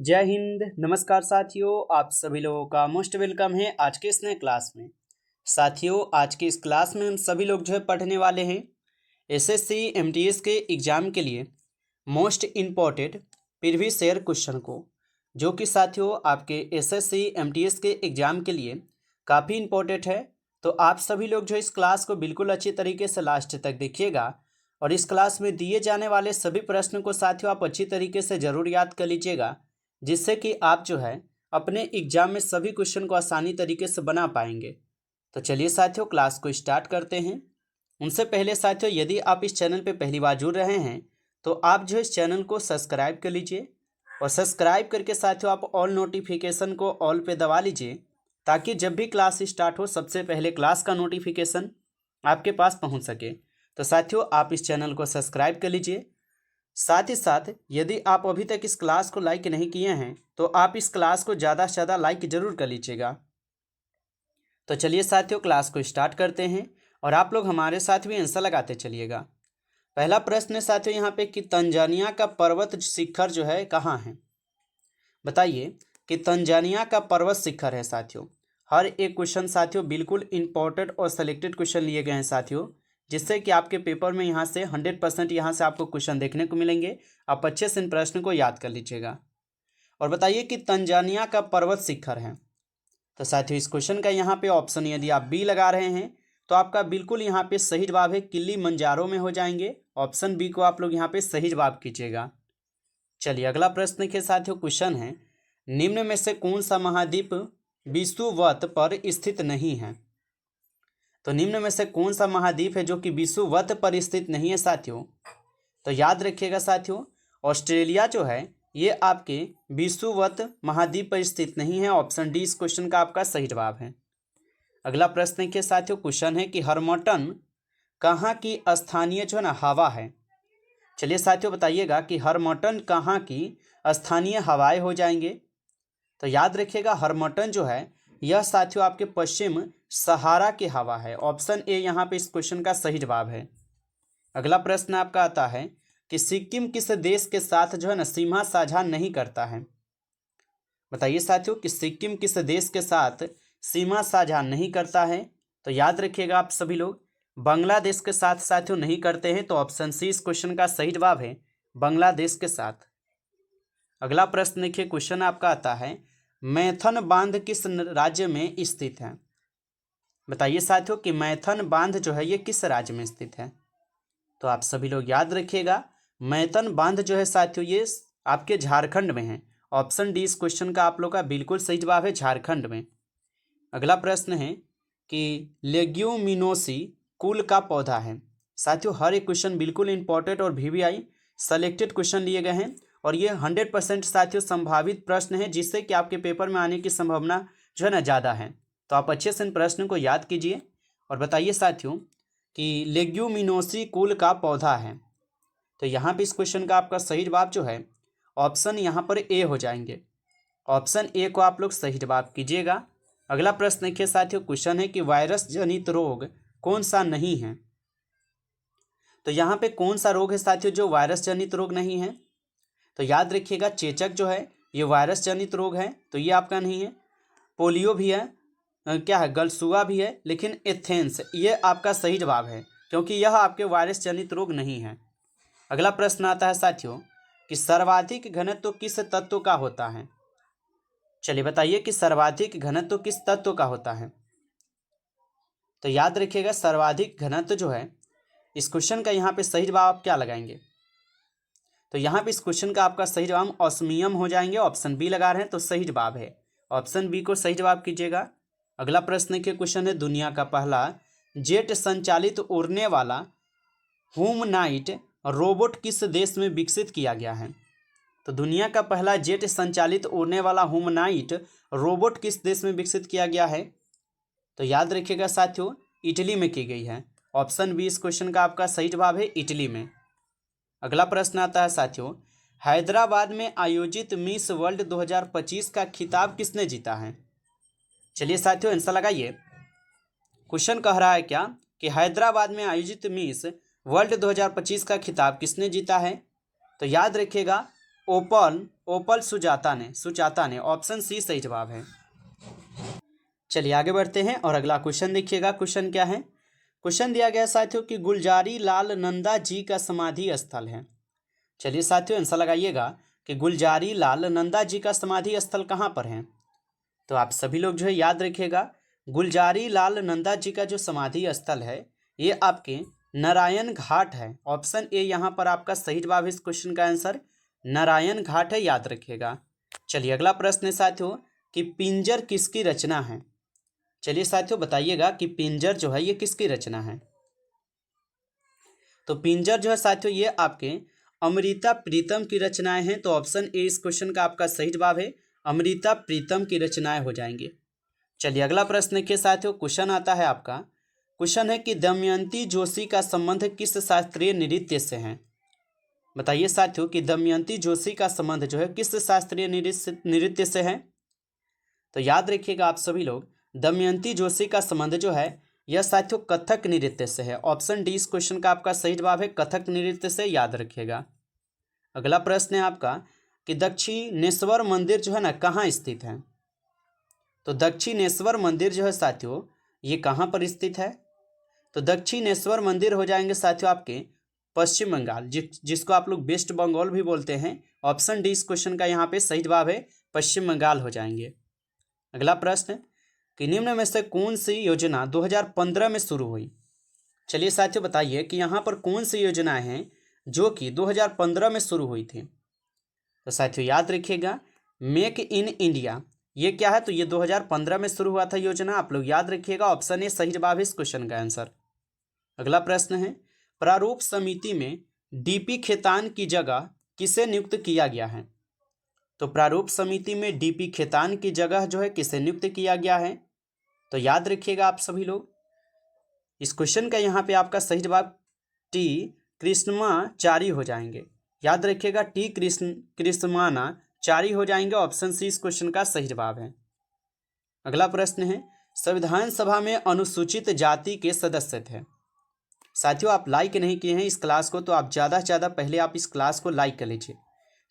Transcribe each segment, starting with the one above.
जय हिंद। नमस्कार साथियों, आप सभी लोगों का मोस्ट वेलकम है आज के इस नए क्लास में। साथियों, आज के इस क्लास में हम सभी लोग जो है पढ़ने वाले हैं एसएससी एमटीएस के एग्ज़ाम के लिए most important previous year question को, जो कि साथियों आपके एसएससी एमटीएस के एग्ज़ाम के लिए काफ़ी इम्पोर्टेंट है। तो आप सभी लोग जो इस क्लास को बिल्कुल अच्छी तरीके से लास्ट तक देखिएगा और इस क्लास में दिए जाने वाले सभी प्रश्न को साथियों आप अच्छी तरीके से ज़रूर याद कर लीजिएगा, जिससे कि आप जो है अपने एग्जाम में सभी क्वेश्चन को आसानी तरीके से बना पाएंगे। तो चलिए साथियों क्लास को स्टार्ट करते हैं। उनसे पहले साथियों, यदि आप इस चैनल पे पहली बार जुड़ रहे हैं तो आप जो इस चैनल को सब्सक्राइब कर लीजिए और सब्सक्राइब करके साथियों आप ऑल नोटिफिकेशन को ऑल पे दबा लीजिए, ताकि जब भी क्लास स्टार्ट हो सबसे पहले क्लास का नोटिफिकेशन आपके पास पहुंच सके। तो साथियों आप इस चैनल को सब्सक्राइब कर लीजिए। साथ ही साथ यदि आप अभी तक इस क्लास को लाइक नहीं किए हैं तो आप इस क्लास को ज़्यादा से ज़्यादा लाइक जरूर कर लीजिएगा। तो चलिए साथियों क्लास को स्टार्ट करते हैं और आप लोग हमारे साथ भी आंसर लगाते चलिएगा। पहला प्रश्न है साथियों यहाँ पे कि तंजानिया का पर्वत शिखर जो है कहाँ है। बताइए कि तंजानिया का पर्वत शिखर है साथियों। हर एक क्वेश्चन साथियों बिल्कुल इंपॉर्टेंट और सेलेक्टेड क्वेश्चन लिए गए हैं साथियों, जिससे कि आपके पेपर में यहाँ से 100% यहाँ से आपको क्वेश्चन देखने को मिलेंगे। आप अच्छे से इन प्रश्न को याद कर लीजिएगा और बताइए कि तंजानिया का पर्वत शिखर है। तो साथियों इस क्वेश्चन का यहाँ पे ऑप्शन यदि आप बी लगा रहे हैं तो आपका बिल्कुल यहाँ पे सही जवाब है किलिमंजारो में हो जाएंगे। ऑप्शन बी को आप लोग यहाँ पे सही जवाब कीजिएगा। चलिए अगला प्रश्न के साथियों क्वेश्चन है, निम्न में से कौन सा महाद्वीप विषुवत पर स्थित नहीं है। तो निम्न में से कौन सा महाद्वीप है जो कि विषुवत पर स्थित नहीं है साथियों। तो याद रखिएगा साथियों, ऑस्ट्रेलिया जो है ये आपके विषुवत महाद्वीप पर स्थित नहीं है। ऑप्शन डी इस क्वेश्चन का आपका सही जवाब है। अगला प्रश्न के साथियों क्वेश्चन है कि हरमटन कहाँ की स्थानीय जो है ना हवा है। चलिए साथियों बताइएगा कि हरमटन कहाँ की स्थानीय हवाएं हो जाएंगे। तो याद रखिएगा हरमटन जो है यह साथियों आपके पश्चिम सहारा की हवा है। ऑप्शन ए यहाँ पे इस क्वेश्चन का सही जवाब है। अगला प्रश्न आपका आता है कि सिक्किम किस देश के साथ जो है ना सीमा साझा नहीं करता है। बताइए साथियों कि सिक्किम किस देश के साथ सीमा साझा नहीं करता है। तो याद रखिएगा आप सभी लोग बांग्लादेश के साथ साथियों नहीं करते हैं। तो ऑप्शन सी इस क्वेश्चन का सही जवाब है, बांग्लादेश के साथ। अगला प्रश्न देखिए क्वेश्चन आपका आता है, मैथन बांध किस राज्य में स्थित है। बताइए साथियों कि मैथन बांध जो है ये किस राज्य में स्थित है। तो आप सभी लोग याद रखिएगा मैथन बांध जो है साथियों ये आपके झारखंड में है। ऑप्शन डी इस क्वेश्चन का आप लोग का बिल्कुल सही जवाब है, झारखंड में। अगला प्रश्न है कि लेग्यूमिनोसी कुल का पौधा है। साथियों हर एक क्वेश्चन बिल्कुल इंपॉर्टेंट और वीवीआई सेलेक्टेड क्वेश्चन लिए गए हैं और ये 100% साथियों संभावित प्रश्न है, जिससे कि आपके पेपर में आने की संभावना जो है ना ज़्यादा है। तो आप अच्छे से इन प्रश्न को याद कीजिए और बताइए साथियों कि लेग्यूमिनोसी कुल का पौधा है। तो यहाँ पे इस क्वेश्चन का आपका सही जवाब जो है ऑप्शन यहाँ पर ए हो जाएंगे। ऑप्शन ए को आप लोग सही जवाब कीजिएगा। अगला प्रश्न देखिए साथियों क्वेश्चन है कि वायरस जनित रोग कौन सा नहीं है। तो यहाँ पे कौन सा रोग है साथियों जो वायरस जनित रोग नहीं है। तो याद रखिएगा चेचक जो है ये वायरस जनित रोग है, तो ये आपका नहीं है। पोलियो भी है, क्या है गलसुआ भी है, लेकिन एथेंस ये आपका सही जवाब है, क्योंकि यह आपके वायरस जनित रोग नहीं है। अगला प्रश्न आता है साथियों कि सर्वाधिक घनत्व किस तत्व का होता है। चलिए बताइए कि सर्वाधिक घनत्व किस तत्व का होता है। तो याद रखिएगा सर्वाधिक घनत्व जो है इस क्वेश्चन का यहाँ पे सही जवाब आप क्या लगाएंगे। तो यहाँ पे इस क्वेश्चन का आपका सही जवाब ऑस्मियम हो जाएंगे। ऑप्शन बी लगा रहे हैं तो सही जवाब है, ऑप्शन बी को सही जवाब कीजिएगा। अगला प्रश्न के क्वेश्चन है, दुनिया का पहला जेट संचालित उड़ने वाला ह्यूमनाइट रोबोट किस देश में विकसित किया गया है। तो दुनिया का पहला जेट संचालित उड़ने वाला ह्यूमनाइट रोबोट किस देश में विकसित किया गया है। तो याद रखिएगा साथियों इटली में की गई है। ऑप्शन बी इस क्वेश्चन का आपका सही जवाब है, इटली में। अगला प्रश्न आता है साथियों, हैदराबाद में आयोजित मिस वर्ल्ड 2025 का खिताब किसने जीता है। चलिए साथियों आंसर लगाइए। क्वेश्चन कह रहा है क्या कि हैदराबाद में आयोजित मिस वर्ल्ड 2025 का खिताब किसने जीता है। तो याद रखिएगा ओपल ओपल सुजाता ने ऑप्शन सी सही जवाब है। चलिए आगे बढ़ते हैं और अगला क्वेश्चन देखिएगा। क्वेश्चन क्या है? क्वेश्चन दिया गया साथियों कि गुलजारी लाल नंदा जी का समाधि स्थल है। चलिए साथियों आंसर लगाइएगा कि गुलजारी लाल नंदा जी का समाधि स्थल कहाँ पर है। तो आप सभी लोग जो है याद रखिएगा, गुलजारी लाल नंदा जी का जो समाधि स्थल है ये आपके नारायण घाट है। ऑप्शन ए यहाँ पर आपका सही जवाब है। इस क्वेश्चन का आंसर नारायण घाट है, याद रखिएगा। चलिए अगला प्रश्न है साथियों कि पिंजर किसकी रचना है। चलिए साथियों बताइएगा कि पिंजर जो है ये किसकी रचना है। तो पिंजर जो है साथियों ये आपके अमृता प्रीतम की रचनाएं हैं। तो ऑप्शन ए इस क्वेश्चन का आपका सही जवाब है, अमृता प्रीतम की रचनाएं हो जाएंगे। चलिए अगला प्रश्न देखिए साथियों। क्वेश्चन आता है आपका, क्वेश्चन है कि दमयंती जोशी का संबंध किस शास्त्रीय नृत्य से है। बताइए साथियों कि दमयंती जोशी का संबंध जो है किस शास्त्रीय नृत्य से है। तो याद रखिएगा आप सभी लोग, दमयंती जोशी का संबंध जो है यह साथियों कथक नृत्य से है। ऑप्शन डी इस क्वेश्चन का आपका सही जवाब है, कथक नृत्य से, याद रखिएगा। अगला प्रश्न है आपका कि दक्षिणेश्वर मंदिर जो है ना कहाँ स्थित है। तो दक्षिणेश्वर मंदिर जो है साथियों ये कहाँ पर स्थित है। तो दक्षिणेश्वर मंदिर हो जाएंगे साथियों आपके पश्चिम बंगाल, जिसको आप लोग वेस्ट बंगाल भी बोलते हैं। ऑप्शन डी इस क्वेश्चन का यहाँ पे सही जवाब है, पश्चिम बंगाल हो जाएंगे। अगला प्रश्न कि निम्न में से कौन सी योजना 2015 में शुरू हुई। चलिए साथियों बताइए कि यहाँ पर कौन सी योजनाएं हैं जो कि 2015 में शुरू हुई थी। तो साथियों याद रखिएगा, मेक इन इंडिया ये क्या है। तो ये 2015 में शुरू हुआ था योजना, आप लोग याद रखिएगा। ऑप्शन ए सही जवाब है इस क्वेश्चन का आंसर। अगला प्रश्न है, प्रारूप समिति में डीपी खेतान की जगह किसे नियुक्त किया गया है। तो प्रारूप समिति में डीपी खेतान की जगह जो है किसे नियुक्त किया गया है। तो याद रखिएगा आप सभी लोग, इस क्वेश्चन का यहाँ पे आपका सही जवाब टी कृष्णमाचारी हो जाएंगे। याद रखिएगा टी कृष्णमाचारी हो जाएंगे। ऑप्शन सी इस क्वेश्चन का सही जवाब है। अगला प्रश्न है, संविधान सभा में अनुसूचित जाति के सदस्य थे। साथियों आप लाइक नहीं किए हैं इस क्लास को, तो आप ज़्यादा से ज़्यादा पहले आप इस क्लास को लाइक कर लीजिए।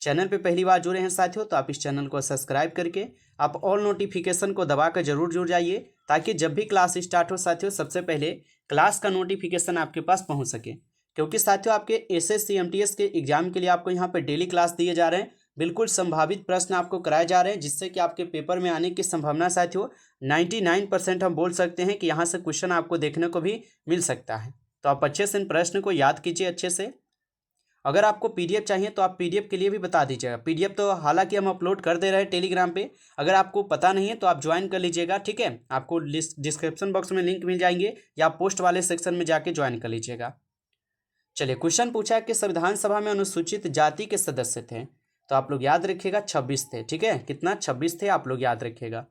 चैनल पे पहली बार जुड़े हैं साथियों तो आप इस चैनल को सब्सक्राइब करके आप ऑल नोटिफिकेशन को दबा कर जरूर जुड़ जाइए, ताकि जब भी क्लास स्टार्ट हो साथियों सबसे पहले क्लास का नोटिफिकेशन आपके पास पहुंच सके। क्योंकि साथियों आपके एसएससी एमटीएस के एग्जाम के लिए आपको यहाँ पर डेली क्लास दिए जा रहे हैं, बिल्कुल संभावित प्रश्न आपको कराए जा रहे हैं, जिससे कि आपके पेपर में आने की संभावना साथियों 99% हम बोल सकते हैं कि यहाँ से क्वेश्चन आपको देखने को भी मिल सकता है। तो आप अच्छे से इन प्रश्न को याद कीजिए अच्छे से। अगर आपको पीडीएफ चाहिए तो आप पीडीएफ के लिए भी बता दीजिएगा। पीडीएफ तो हालांकि हम अपलोड कर दे रहे हैं टेलीग्राम पे, अगर आपको पता नहीं है तो आप ज्वाइन कर लीजिएगा, ठीक है। आपको डिस्क्रिप्शन बॉक्स में लिंक मिल जाएंगे या पोस्ट वाले सेक्शन में जाके ज्वाइन कर लीजिएगा। चलिए क्वेश्चन पूछा है कि संविधान सभा में अनुसूचित जाति के सदस्य थे। तो आप लोग याद रखिएगा 26 थे, ठीक है। कितना? 26 थे, आप लोग याद रखिएगा।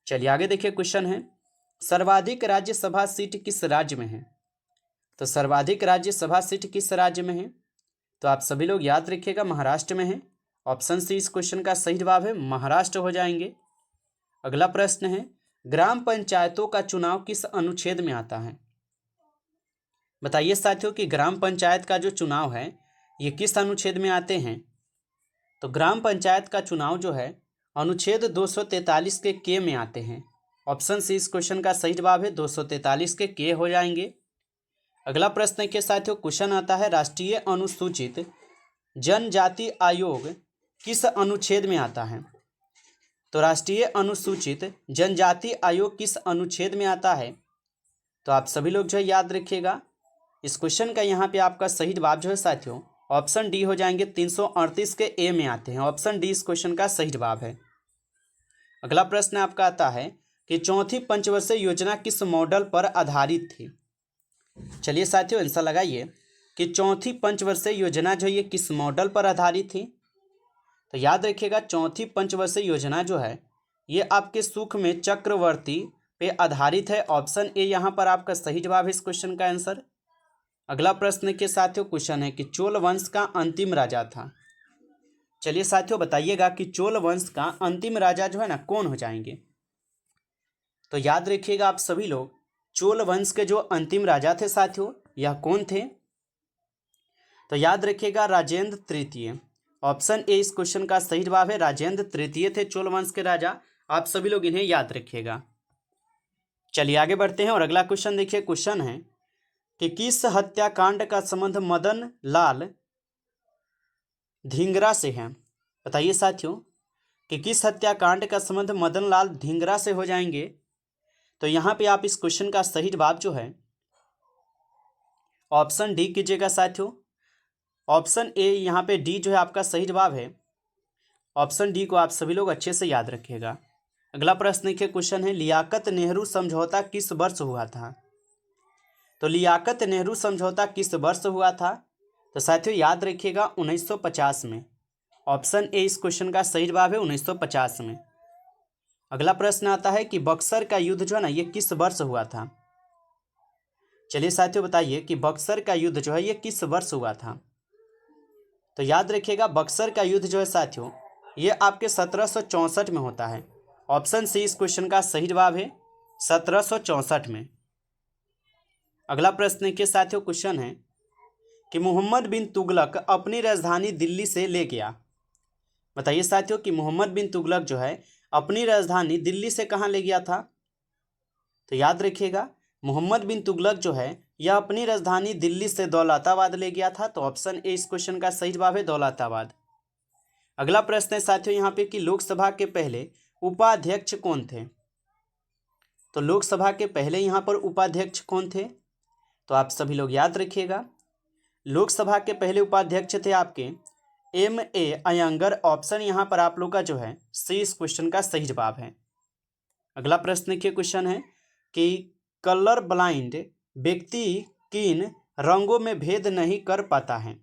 चलिए आगे देखिए क्वेश्चन है, सर्वाधिक राज्यसभा सीट किस राज्य में है। तो सर्वाधिक राज्यसभा सीट किस राज्य में है। तो आप सभी लोग याद रखिएगा महाराष्ट्र में है। ऑप्शन सी इस क्वेश्चन का सही जवाब है, महाराष्ट्र हो जाएंगे। अगला प्रश्न है, ग्राम पंचायतों का चुनाव किस अनुच्छेद में आता है। बताइए साथियों कि ग्राम पंचायत का जो चुनाव है ये किस अनुच्छेद में आते हैं। तो ग्राम पंचायत का चुनाव जो है अनुच्छेद 243 के में आते हैं। ऑप्शन सी इस क्वेश्चन का सही जवाब है, 243 के हो जाएंगे। अगला प्रश्न के साथियों क्वेश्चन आता है, राष्ट्रीय अनुसूचित जनजाति आयोग किस अनुच्छेद में आता है। तो राष्ट्रीय अनुसूचित जनजाति आयोग किस अनुच्छेद में आता है। तो आप सभी लोग जो है याद रखिएगा, इस क्वेश्चन का यहाँ पे आपका सही जवाब जो है साथियों ऑप्शन डी हो जाएंगे, 338 के ए में आते हैं। ऑप्शन डी इस क्वेश्चन का सही जवाब है। अगला प्रश्न आपका आता है कि चौथी पंचवर्षीय योजना किस मॉडल पर आधारित थी। चलिए साथियों आंसर लगाइए कि चौथी पंचवर्षीय योजना जो ये किस मॉडल पर आधारित थी। तो याद रखिएगा चौथी पंचवर्षीय योजना जो है ये आपके सुख में चक्रवर्ती पे आधारित है। ऑप्शन ए यहाँ पर आपका सही जवाब है इस क्वेश्चन का आंसर। अगला प्रश्न के साथियों क्वेश्चन है कि चोल वंश का अंतिम राजा था। चलिए साथियों बताइएगा कि चोल वंश का अंतिम राजा जो है ना कौन हो जाएंगे। तो याद रखिएगा आप सभी लोग, चोल वंश के जो अंतिम राजा थे साथियों यह कौन थे। तो याद रखिएगा राजेंद्र तृतीय। ऑप्शन ए इस क्वेश्चन का सही जवाब है। राजेंद्र तृतीय थे चोल वंश के राजा। आप सभी लोग इन्हें याद रखिएगा। चलिए आगे बढ़ते हैं और अगला क्वेश्चन देखिए। क्वेश्चन है कि किस हत्याकांड का संबंध मदन लाल धिंगरा से है। बताइए साथियों कि किस हत्याकांड का संबंध मदन लाल धिंगरा से हो जाएंगे। तो यहाँ पे आप इस क्वेश्चन का सही जवाब जो है ऑप्शन डी कीजिएगा साथियों। ऑप्शन ए यहाँ पे डी जो है आपका सही जवाब है। ऑप्शन डी को आप सभी लोग अच्छे से याद रखिएगा। अगला प्रश्न देखिए। क्वेश्चन है लियाकत नेहरू समझौता किस वर्ष हुआ था। तो लियाकत नेहरू समझौता किस वर्ष हुआ था। तो साथियों याद रखिएगा 1950 में। ऑप्शन ए इस क्वेश्चन का सही जवाब है 1950 में। अगला प्रश्न आता है कि बक्सर का युद्ध जो है ना ये किस वर्ष हुआ था। चलिए साथियों बताइए कि बक्सर का युद्ध जो है ये किस वर्ष हुआ था। तो याद रखिएगा बक्सर का युद्ध जो है साथियों ये आपके 1764 में होता है। ऑप्शन सी इस क्वेश्चन का सही जवाब है 1764 में। अगला प्रश्न के साथियों क्वेश्चन है कि मोहम्मद बिन तुगलक अपनी राजधानी दिल्ली से ले गया। बताइए साथियों कि मोहम्मद बिन तुगलक जो है अपनी राजधानी दिल्ली से कहाँ ले गया था। तो याद रखिएगा मोहम्मद बिन तुगलक जो है यह अपनी राजधानी दिल्ली से दौलताबाद ले गया था। तो ऑप्शन ए इस क्वेश्चन का सही जवाब है दौलताबाद। अगला प्रश्न है साथियों यहाँ पे कि लोकसभा के पहले उपाध्यक्ष कौन थे। तो लोकसभा के पहले यहाँ पर उपाध्यक्ष कौन थे। तो आप सभी लोग याद रखिएगा लोकसभा के पहले उपाध्यक्ष थे आपके M.A. अयंगर। ऑप्शन यहाँ पर आप लोग का जो है सी इस क्वेश्चन का सही जवाब है। अगला प्रश्न देखिए। क्वेश्चन है कि कलर ब्लाइंड व्यक्ति किन रंगों में भेद नहीं कर पाता है।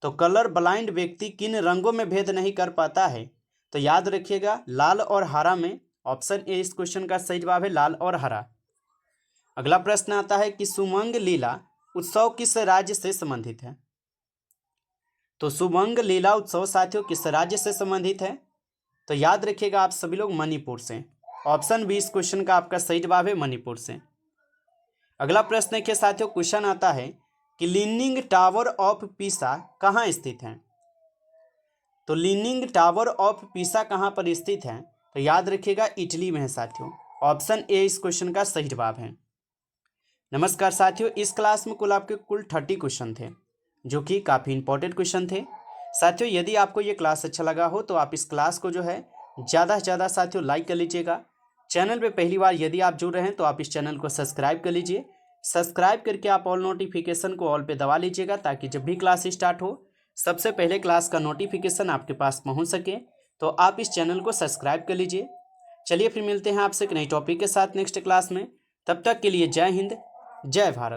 तो कलर ब्लाइंड व्यक्ति किन रंगों में भेद नहीं कर पाता है। तो याद रखिएगा लाल और हरा में। ऑप्शन ए इस क्वेश्चन का सही जवाब है लाल और हरा। अगला प्रश्न आता है कि सुमंग लीला उत्सव किस राज्य से संबंधित है। तो सुमंग लीला उत्सव साथियों किस राज्य से संबंधित है। तो याद रखिएगा आप सभी लोग मणिपुर से। ऑप्शन बी इस क्वेश्चन का आपका सही जवाब है मणिपुर से। अगला प्रश्न के साथियों क्वेश्चन आता है कि लीनिंग टावर ऑफ पीसा कहाँ स्थित है। तो लीनिंग टावर ऑफ पीसा कहाँ पर स्थित है। तो याद रखिएगा इटली में है साथियों। ऑप्शन ए इस क्वेश्चन का सही जवाब है। नमस्कार साथियों इस क्लास में आपके कुल 30 क्वेश्चन थे जो कि काफ़ी इंपॉर्टेंट क्वेश्चन थे। साथियों यदि आपको ये क्लास अच्छा लगा हो तो आप इस क्लास को जो है ज़्यादा से ज़्यादा साथियों लाइक कर लीजिएगा। चैनल पे पहली बार यदि आप जुड़ रहे हैं तो आप इस चैनल को सब्सक्राइब कर लीजिए। सब्सक्राइब करके आप ऑल नोटिफिकेशन को ऑल पे दबा लीजिएगा ताकि जब भी क्लास स्टार्ट हो सबसे पहले क्लास का नोटिफिकेशन आपके पास पहुंच सके। तो आप इस चैनल को सब्सक्राइब कर लीजिए। चलिए फिर मिलते हैं आपसे एक नई टॉपिक के साथ नेक्स्ट क्लास में। तब तक के लिए जय हिंद जय भारत।